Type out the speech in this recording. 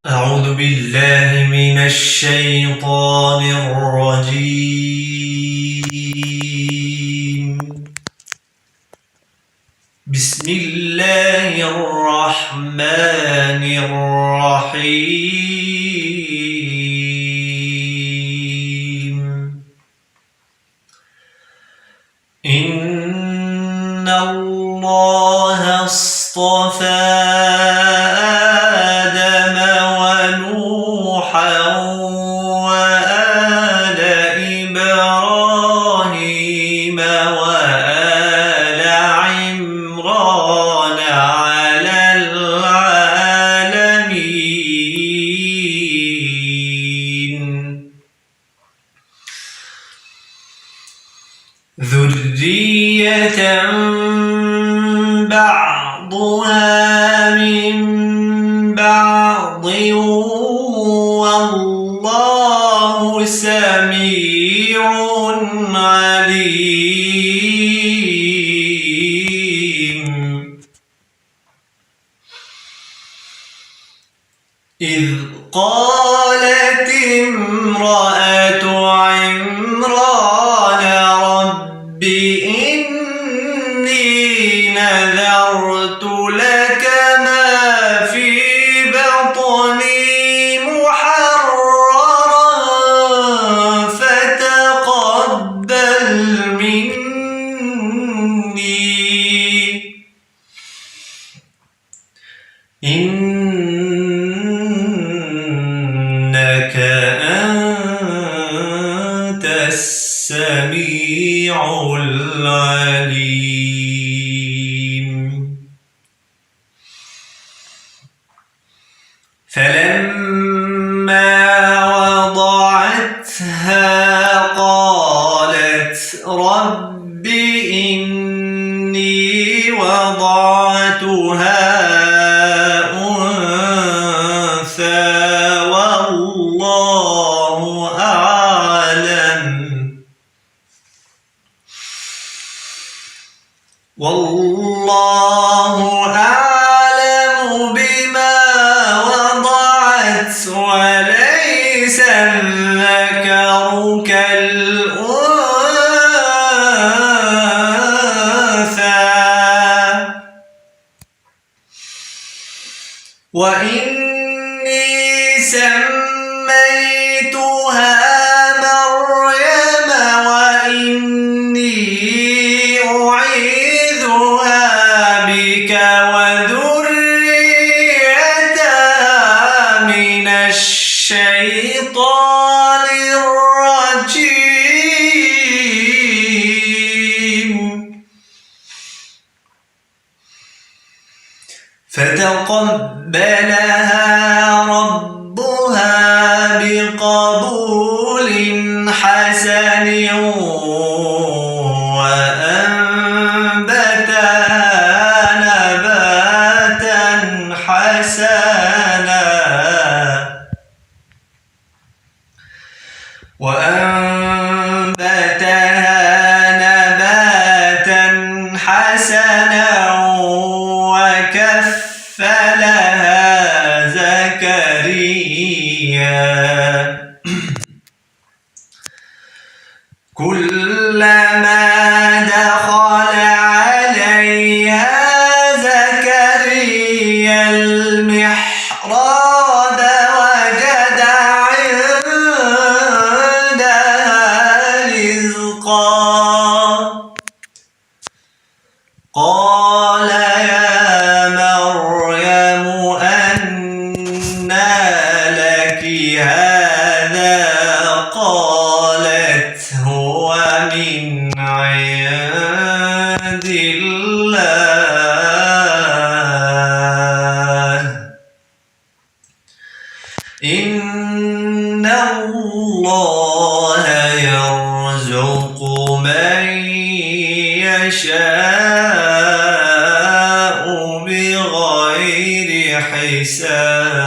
أعوذ بالله من الشيطان الرجيم. بسم الله الرحمن الرحيم. إن الله اصطفى آدم ونوحا وآل إبراهيم وآل عمران على العالمين ذرية بعضها من بعض والله سميع عليم. إذ قالت امرأة عمران رب إني نذرت لك ما في بطني محررا فتقبل مني إنك أنت السميع العليم. فلما وضعتها قالت رب إني وضعتها والله أعلم بما وضعت وليس الذكر كالأنثى وإني سميتها مريم وإني أعيذها بك وذريتها من الشيطان الرجيم. فتقبلها ربها بقبول حسن وأنبتها نباتا حسنا وكفلها زكريا كلما دخل عليها زكريا المحراب وجد عندها رزقا قال يا مريم أنى لك هذا قالت هو من عند الله إن الله يرزق من يشاء بغير حساب.